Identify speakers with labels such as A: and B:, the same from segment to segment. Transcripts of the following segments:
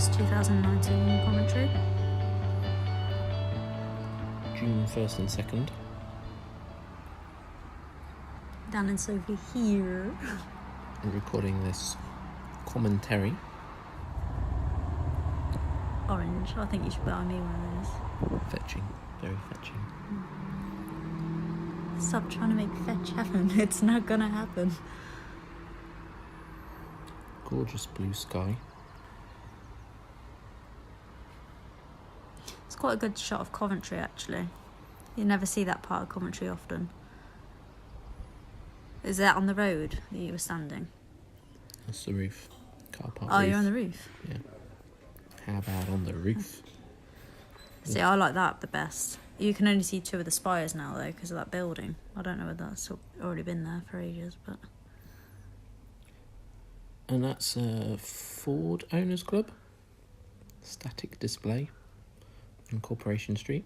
A: Motofest 2019 Coventry.
B: June 1st and 2nd.
A: Dan and Sophie here.
B: I'm recording this commentary.
A: Orange. I think you should buy me one of those.
B: Fetching. Very fetching.
A: Stop trying to make fetch happen. It's not gonna happen.
B: Gorgeous blue sky.
A: It's quite a good shot of Coventry, actually. You never see that part of Coventry often. Is that on the road that you were standing?
B: That's the roof. Car park
A: Oh,
B: roof.
A: you're on the roof?
B: Yeah. How about on the roof?
A: See, I like that the best. You can only see two of the spires now, though, because of that building. I don't know whether that's already been there for ages, but...
B: And that's a Ford Owners Club. Static display on Corporation Street.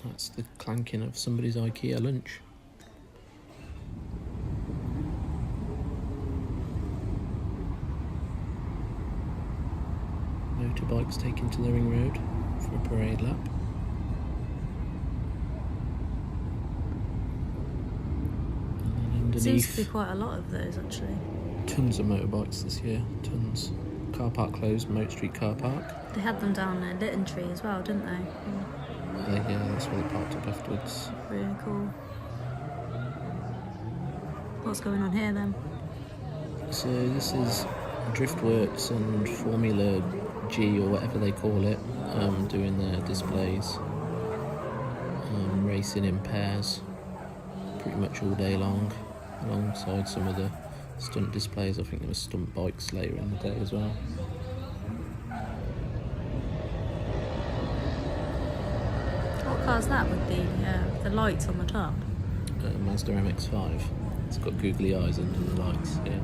B: That's the clanking of somebody's IKEA lunch. Motorbikes taken to the ring road for a parade lap. And then
A: Seems to be
B: underneath,
A: quite a lot of those, actually.
B: tons of motorbikes this year, tons. Car park closed, Moat Street car park.
A: They had them down at Lytton Tree as well, didn't they?
B: Yeah, that's where they parked up afterwards.
A: Really cool. What's going on here, then?
B: So this is Driftworks and Formula G, or whatever they call it, doing their displays. Racing in pairs pretty much all day long, alongside some of the stunt displays. I think there were stunt bikes later in the day as well.
A: What car's that with the lights on the top?
B: Mazda MX-5. It's got googly eyes under the lights, yeah.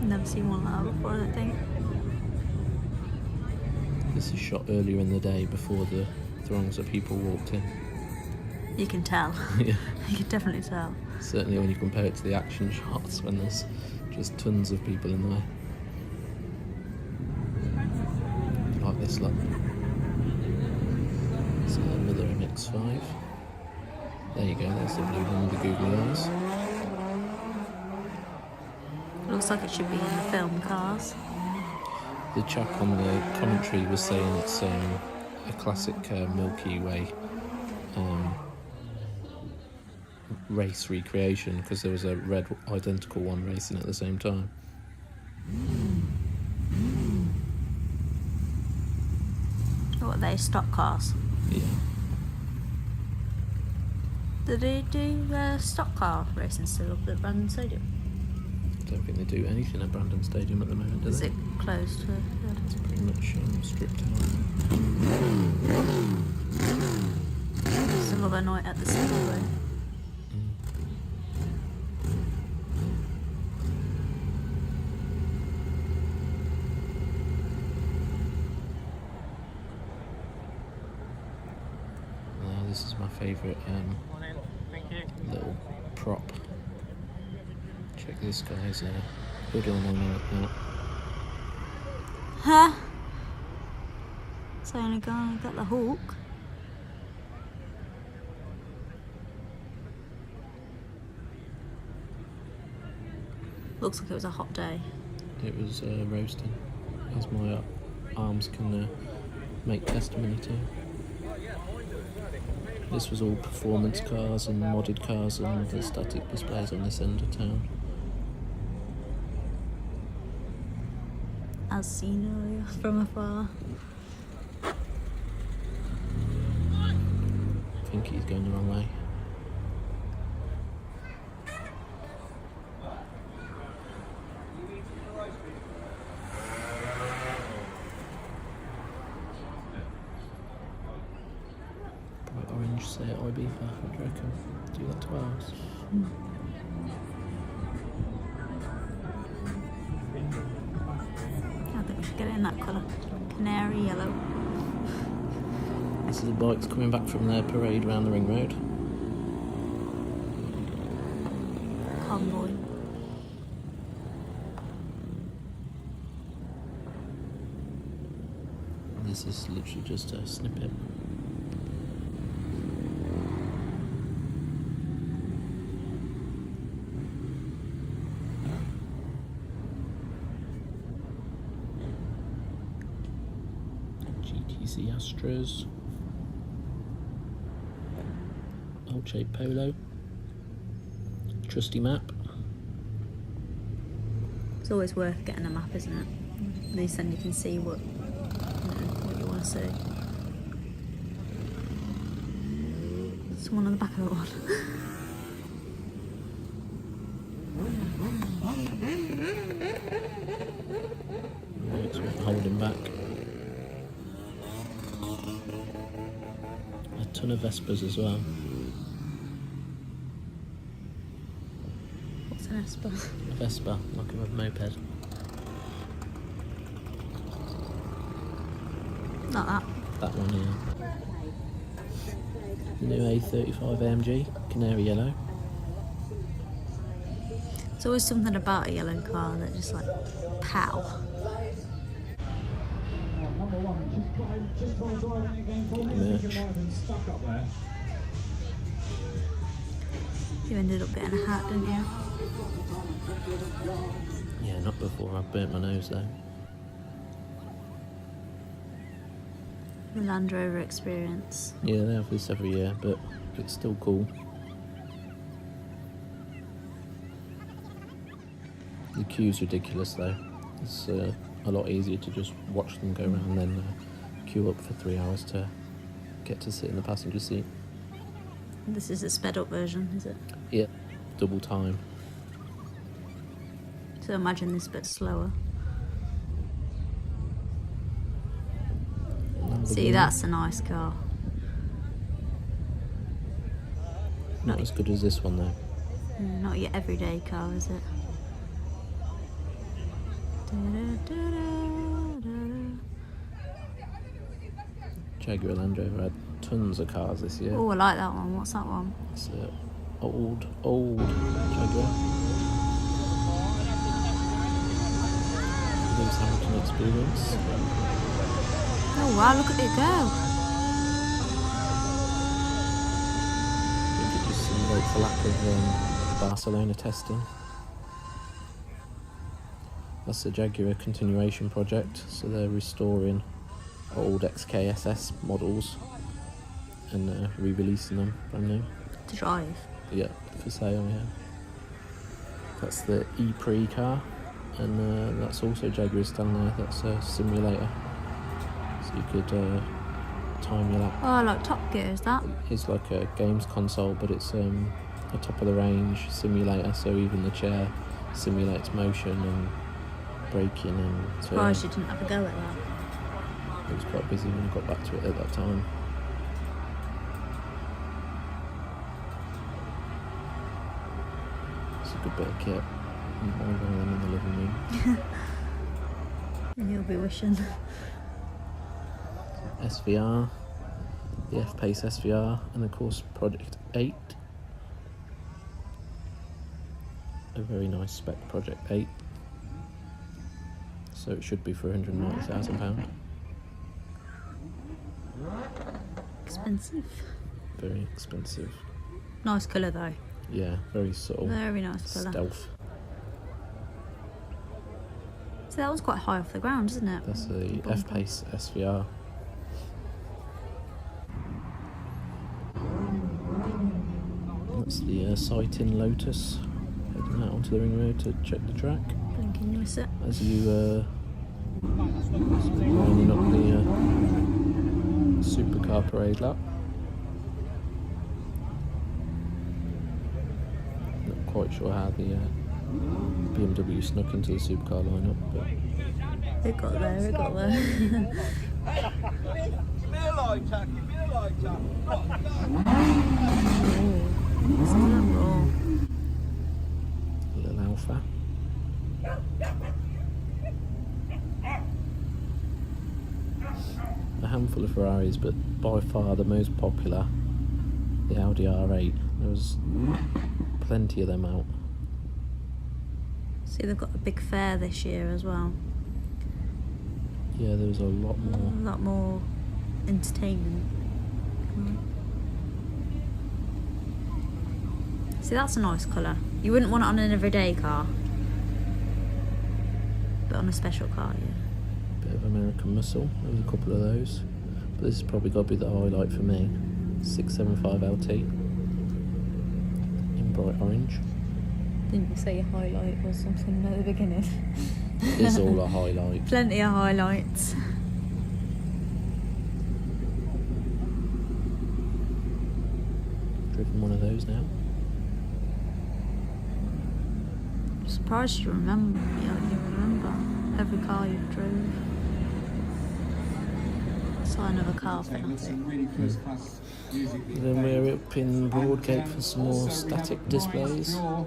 A: Never seen one like that before, I don't think.
B: This is shot earlier in the day before the throngs of people walked in.
A: You can tell.
B: Yeah.
A: You can definitely tell.
B: Certainly when you compare it to the action shots when there's just tons of people in there. Like this lot. So another MX-5. There you go, there's the blue one with the googly eyes.
A: Looks like it should be in the film Cars.
B: The chap on the commentary was saying it's a classic Milky Way race recreation, because there was a red identical one racing at the same time.
A: What are they, stock cars?
B: Yeah.
A: Do they do stock car racing still up at Brandon Stadium?
B: I don't think they do anything at Brandon Stadium at the moment, do
A: Is
B: they?
A: it closed?
B: It's pretty much stripped out.
A: It's another night at the Speedway.
B: This is my favourite little prop. Check this guy's hood on now.
A: Huh? So only got the hawk. Looks like it was a hot day.
B: It was roasting, as my arms can make testimony to. This was all performance cars and modded cars and the static displays on this end of town.
A: As seen earlier from afar.
B: I think he's going the wrong way. Bright orange Seat Ibiza, what do you reckon? Do that to ours?
A: I think we should get it in that colour. Canary yellow.
B: This is the bikes coming back from their parade around the ring road. This is literally just a snippet. GTC Astros. Old-shaped polo. Trusty map.
A: It's always worth getting a map, isn't it? At least then you can see what you want to see. Someone on the back of the one.
B: It's holding back. A ton of Vespers as well.
A: What's an Vespa?
B: A Vespa, like a moped.
A: Like that.
B: That one here. The new A35 AMG, canary yellow.
A: There's always something about a yellow car that just like, pow.
B: Merch.
A: You ended up getting a hat, didn't you?
B: Yeah, not before I burnt my nose though.
A: The Land Rover experience.
B: Yeah, they have this every year, but it's still cool. The queue's ridiculous though. It's a lot easier to just watch them go around than queue up for 3 hours to get to sit in the passenger seat.
A: This is a sped up version, is it?
B: Yeah, double time.
A: So imagine this bit slower. See, that's a nice car.
B: Not as good as this one though.
A: Not your everyday car, is it?
B: Jaguar Land Rover had tons of cars this year.
A: Oh, I like that one. What's that one?
B: It's an old Jaguar. Lewis Hamilton experience.
A: Oh wow, look at it go.
B: I think it just simulates the lack of Barcelona testing. That's the Jaguar continuation project, so they're restoring old XKSS models and re-releasing them brand new.
A: To drive?
B: Yeah, for sale, yeah. That's the E-Pre car, and that's also Jaguar's down there. That's a simulator, so you could time your lap.
A: Oh, like Top Gear, is that?
B: It's like a games console, but it's a top of the range simulator, so even the chair simulates motion and braking and
A: Surprised you didn't have a go at that.
B: It was quite busy when I got back to it at that time. It's a good bit of kit. More than them in the living room.
A: And you'll be wishing.
B: SVR, the F-Pace SVR, and of course Project 8. A very nice spec Project 8. So it should be for £190,000.
A: Expensive.
B: Very expensive.
A: Nice colour though.
B: Yeah, very subtle.
A: Very nice colour.
B: Stealth.
A: So that one's quite high off the ground, isn't it?
B: That's the F-Pace SVR. That's the sighting Lotus. Heading out onto the ring road to check the track.
A: Blinking, you miss it.
B: As you lining up the supercar parade lap. Not quite sure how the BMW snuck into the supercar lineup, but
A: It got there.
C: Give me a lighter.
A: Listen to that roar.
B: little Alpha. A handful of Ferraris, but by far the most popular, the Audi R8. There was plenty of them out.
A: See, they've got a big fair this year as well.
B: Yeah, there was a lot more.
A: A lot more entertainment. See, that's a nice colour. You wouldn't want it on an everyday car, but on a special car, yeah.
B: Bit of American muscle. There was a couple of those, but this has probably got to be the highlight for me. 675 LT in bright orange.
A: Didn't you say a highlight or something at the beginning?
B: It's all a highlight.
A: Plenty of highlights.
B: Driven one of those now.
A: I'm surprised you remember. You remember every car you've drove. Sign of a car fanatic.
B: Then we're up in Broadgate for some more static displays. And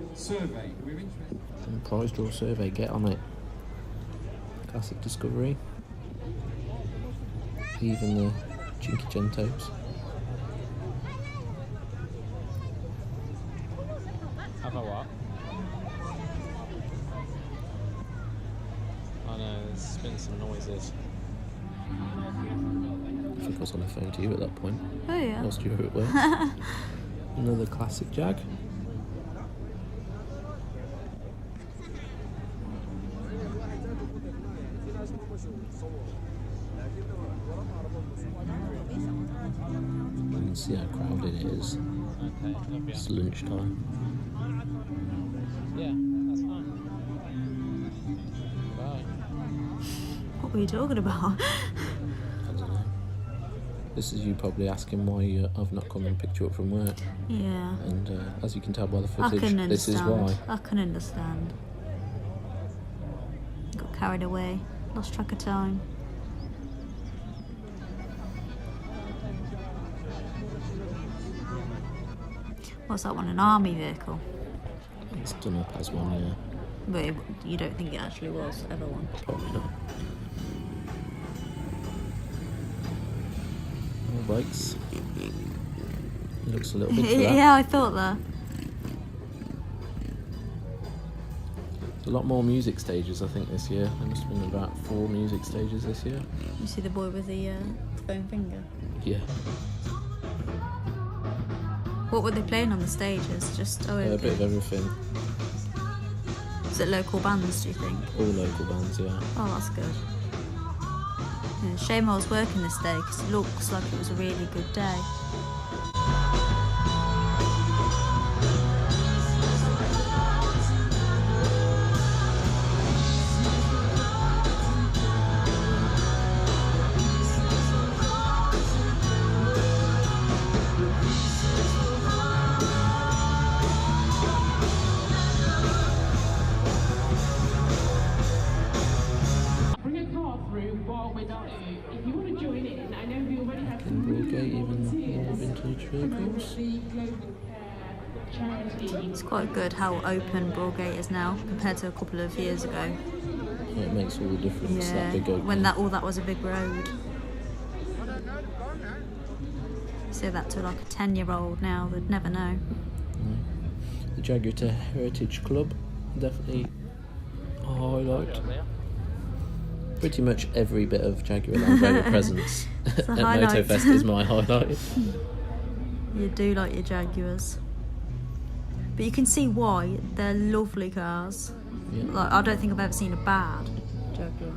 B: prize draw survey, get on it. Classic Discovery. Even the Cinquecentos.
C: Have a what? Oh no, there's been some noises.
B: I think I was on the phone to you at that point.
A: Oh yeah.
B: Whilst you were at work. Another classic Jag. You can see how crowded it is.
C: Okay, lovely.
B: It's lunchtime.
C: Yeah, that's fine. Bye.
A: What were you talking about?
B: I don't know. This is you probably asking why I've not come and picked you up from work.
A: Yeah.
B: And as you can tell by the
A: I
B: footage,
A: can understand.
B: this is why.
A: I can understand. Got carried away. Lost track of time. What's that one? An army vehicle?
B: It's done up as one, yeah.
A: But you don't think it actually was ever one?
B: Probably not. More bikes. It looks a little big for that.
A: Yeah, I thought that.
B: There's a lot more music stages, I think, this year. There must have been about 4 music stages this year.
A: You see the boy with the foam finger?
B: Yeah.
A: What were they playing on the stages? Just
B: A bit of everything.
A: Is it local bands, do you think?
B: All local bands, yeah.
A: Oh, that's good. Yeah, shame I was working this day because it looks like it was a really good day.
B: In Broadgate, even more vintage vehicles.
A: It's quite good how open Broadgate is now compared to a couple of years ago.
B: Yeah, it makes all the difference, that big opening.
A: When that was a big road. Say that to like a 10-year-old now, they'd never know.
B: The Jaguar Heritage Club, definitely a highlight. Pretty much every bit of Jaguar Land Rover presence at
A: highlight.
B: Motofest is my highlight.
A: You do like your Jaguars. But you can see why. They're lovely cars.
B: Yeah.
A: Like, I don't think I've ever seen a bad Jaguar.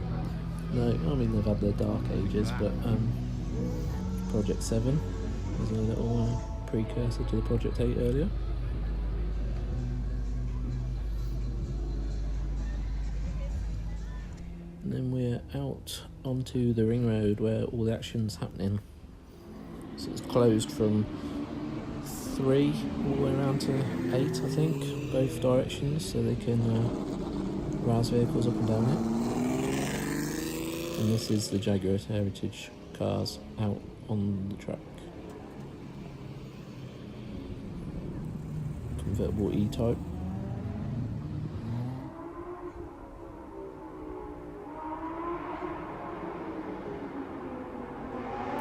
B: No, I mean they've had their dark ages, but Project 7 was a little precursor to the Project 8 earlier. And then we're out onto the ring road where all the action's happening. So it's closed from 3 all the way around to 8, I think, both directions, so they can rouse vehicles up and down it. And this is the Jaguar Heritage cars out on the track. Convertible E-Type.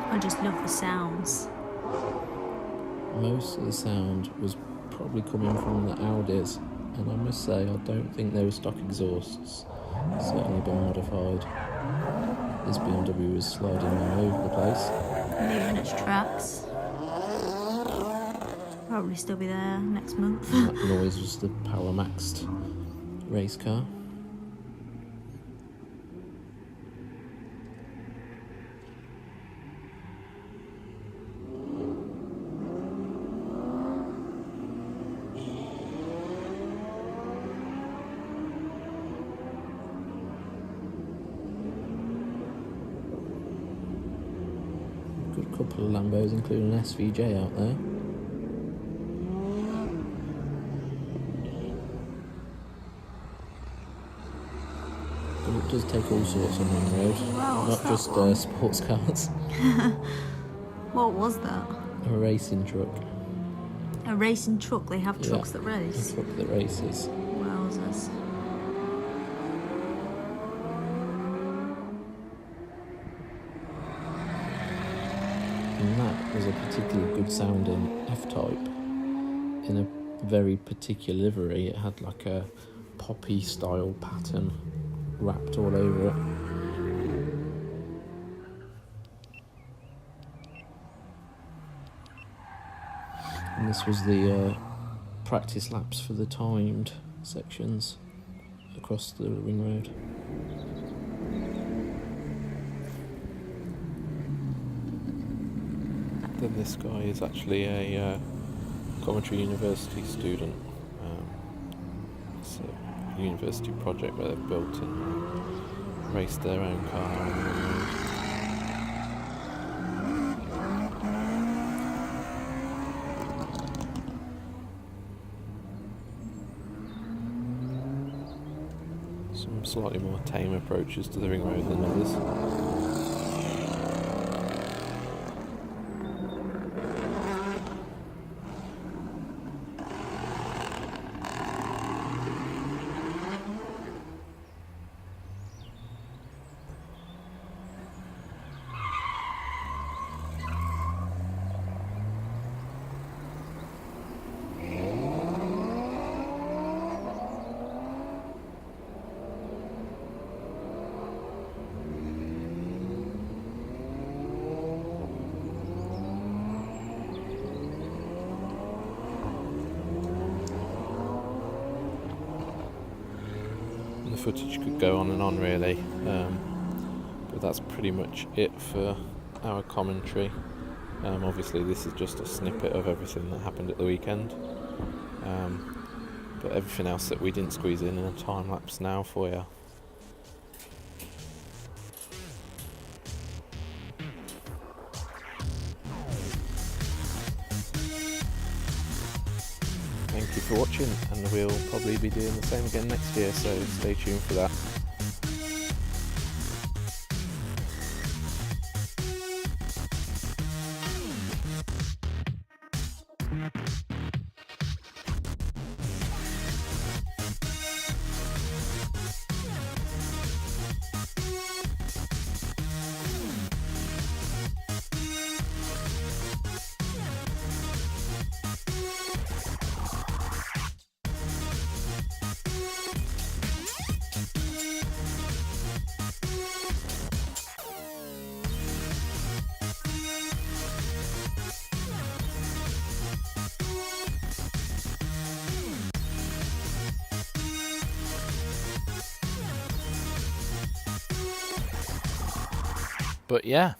A: I just love the sounds.
B: Most of the sound was probably coming from the Audis, and I must say I don't think they were stock exhausts. Certainly been modified. This BMW was sliding all over the place.
A: Leaving its tracks. Probably still be there next month.
B: And that noise was the Power Maxed race car. Got a couple of Lambos, including an SVJ out there. But it does take all sorts on the road,
A: Wow, what's
B: not just
A: that
B: sports cars.
A: What was that?
B: A racing truck.
A: A racing truck? They have trucks that
B: A
A: race?
B: truck that races.
A: Wowzers.
B: And that was a particularly good sounding F-Type in a very particular livery. It had like a poppy style pattern wrapped all over it. And this was the practice laps for the timed sections across the ring road. Then this guy is actually a Coventry University student. It's a university project where they've built and raced their own car on the road. Some slightly more tame approaches to the ring road than others. The footage could go on and on really, but that's pretty much it for our commentary. Obviously this is just a snippet of everything that happened at the weekend, but everything else that we didn't squeeze in a time lapse now for you. Thank you for watching, and we'll probably be doing the same again next year, so stay tuned for that. But yeah.